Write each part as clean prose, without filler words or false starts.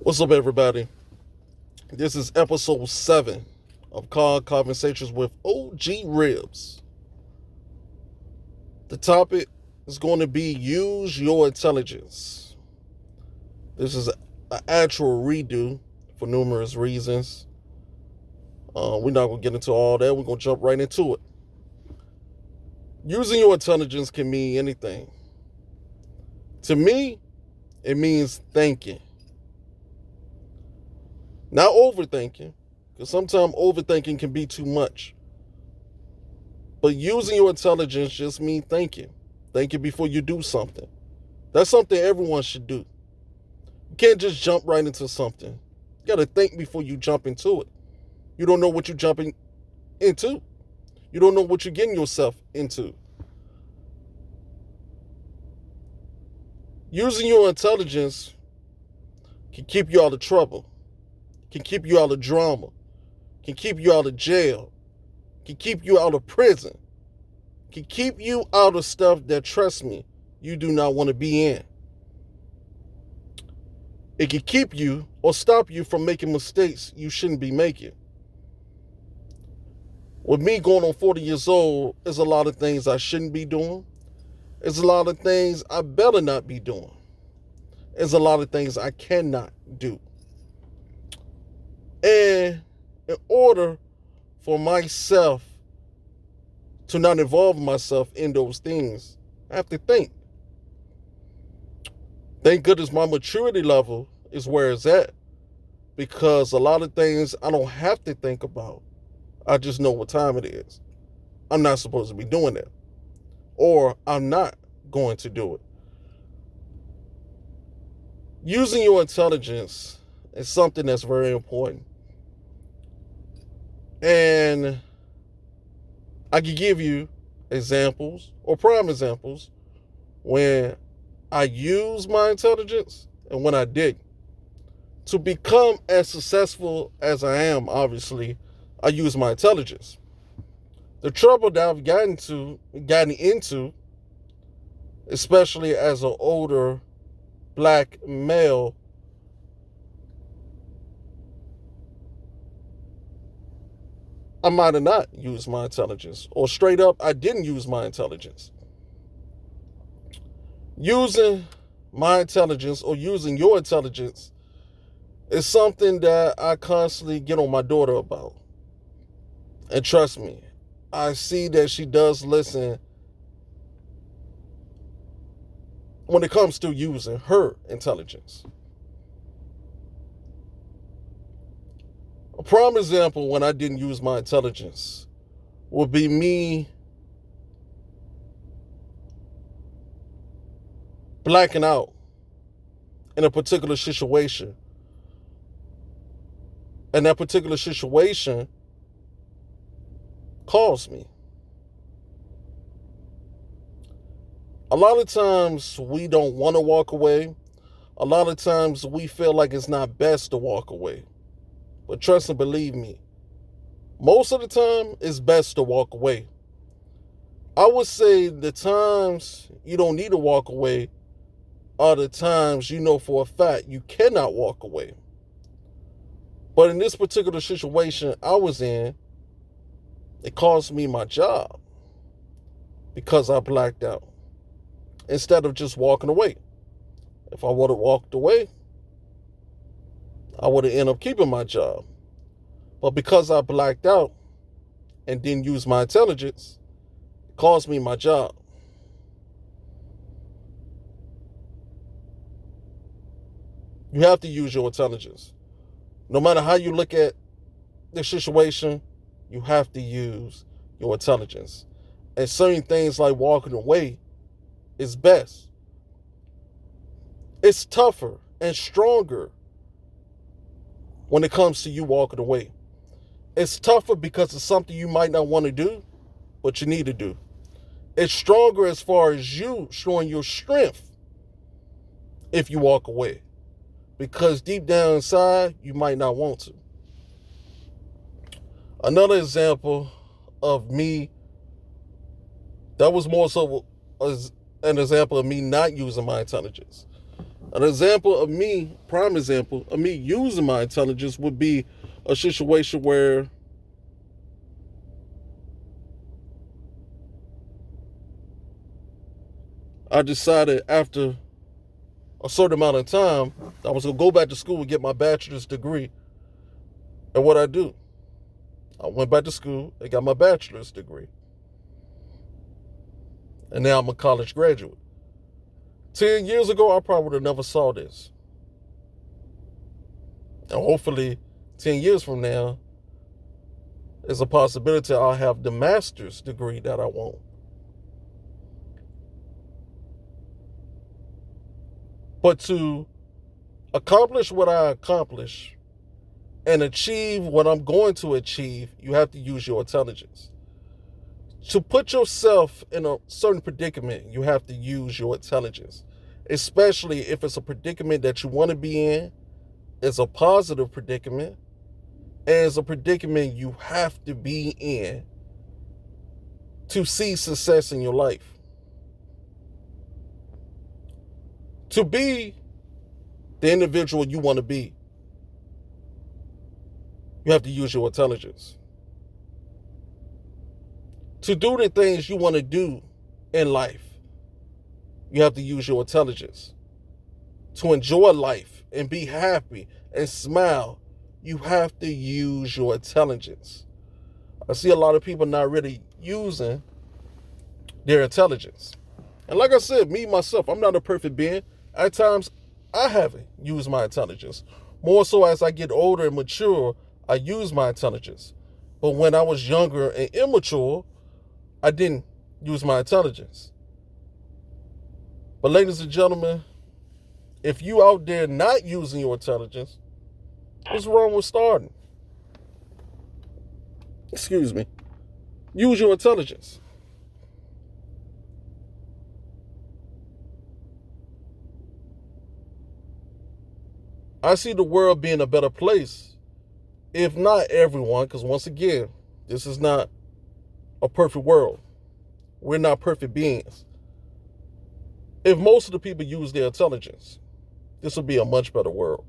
What's up, everybody? This is episode 7 of Car Conversations with OG Ribbz. The topic is going to be use your intelligence. This is an actual redo for numerous reasons. We're not going to get into all that. We're going to jump right into it. Using your intelligence can mean anything. To me, it means thinking. Not overthinking, because sometimes overthinking can be too much. But using your intelligence just means thinking. Thinking before you do something. That's something everyone should do. You can't just jump right into something. You got to think before you jump into it. You don't know what you're jumping into. You don't know what you're getting yourself into. Using your intelligence can keep you out of trouble, can keep you out of drama, can keep you out of jail, can keep you out of prison, can keep you out of stuff that, trust me, you do not want to be in. It can keep you or stop you from making mistakes you shouldn't be making. With me going on 40 years old, there's a lot of things I shouldn't be doing. There's a lot of things I better not be doing. There's a lot of things I cannot do. And in order for myself to not involve myself in those things, I have to think. Thank goodness my maturity level is where it's at, because a lot of things I don't have to think about. I just know what time it is. I'm not supposed to be doing that. Or I'm not going to do it. Using your intelligence is something that's very important. And I can give you examples or prime examples when I use my intelligence and when I didn't. To become as successful as I am, obviously, I use my intelligence. The trouble that I've gotten into, especially as an older black male, I might have not used my intelligence, or straight up, I didn't use my intelligence. Using my intelligence or using your intelligence is something that I constantly get on my daughter about. And trust me, I see that she does listen when it comes to using her intelligence. A prime example when I didn't use my intelligence would be me blacking out in a particular situation. And that particular situation caused me. A lot of times we don't want to walk away. A lot of times we feel like it's not best to walk away. But trust and believe me, most of the time it's best to walk away. I would say the times you don't need to walk away are the times you know for a fact you cannot walk away. But in this particular situation I was in, it cost me my job because I blacked out instead of just walking away. If I would have walked away, I would have ended up keeping my job. But because I blacked out and didn't use my intelligence, it cost me my job. You have to use your intelligence. No matter how you look at the situation, you have to use your intelligence. And certain things like walking away is best. It's tougher and stronger when it comes to you walking away. It's tougher because it's something you might not want to do, but you need to do. It's stronger as far as you showing your strength if you walk away, because deep down inside, you might not want to. Another example of me, that was more so as an example of me not using my intelligence. An example of me, prime example of me using my intelligence would be a situation where I decided after a certain amount of time I was going to go back to school and get my bachelor's degree. And what I do, I went back to school and got my bachelor's degree. And now I'm a college graduate. 10 years ago, I probably would have never saw this. And hopefully, 10 years from now, there's a possibility I'll have the master's degree that I want. But to accomplish what I accomplish and achieve what I'm going to achieve, you have to use your intelligence. To put yourself in a certain predicament, you have to use your intelligence, especially if it's a predicament that you want to be in, it's a positive predicament, and it's a predicament you have to be in to see success in your life. To be the individual you want to be, you have to use your intelligence. To do the things you want to do in life, you have to use your intelligence. To enjoy life and be happy and smile, you have to use your intelligence. I see a lot of people not really using their intelligence. And like I said, me, myself, I'm not a perfect being. At times, I haven't used my intelligence. More so as I get older and mature, I use my intelligence. But when I was younger and immature, I didn't use my intelligence. But ladies and gentlemen, if you out there not using your intelligence, what's wrong with starting? Excuse me. Use your intelligence. I see the world being a better place, if not everyone, because once again, this is not a perfect world. We're not perfect beings. If most of the people use their intelligence, this would be a much better world.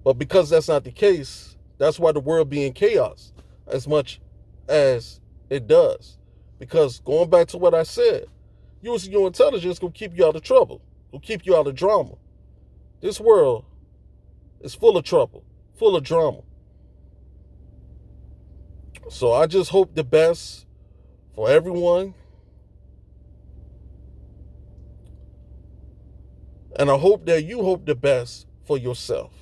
But because that's not the case, that's why the world be in chaos as much as it does. Because going back to what I said, using your intelligence will keep you out of trouble, will keep you out of drama. This world is full of trouble, full of drama. So I just hope the best for everyone. And I hope that you hope the best for yourself.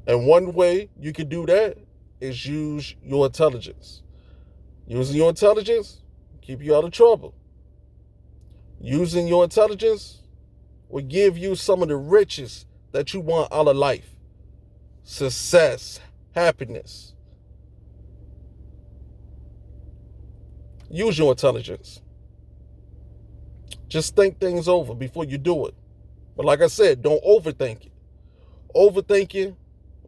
And one way you can do that is use your intelligence. Using your intelligence keep you out of trouble. Using your intelligence will give you some of the riches that you want out of life. Success, happiness. Use your intelligence. Just think things over before you do it. But like I said, don't overthink it. Overthinking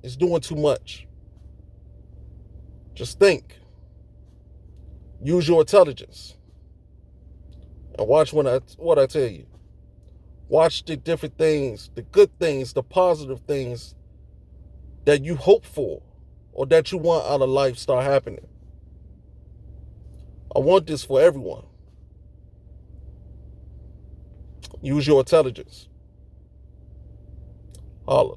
is doing too much. Just think. Use your intelligence. And watch what I tell you. Watch the different things, the good things, the positive things that you hope for or that you want out of life start happening. I want this for everyone. Use your intelligence. Holla.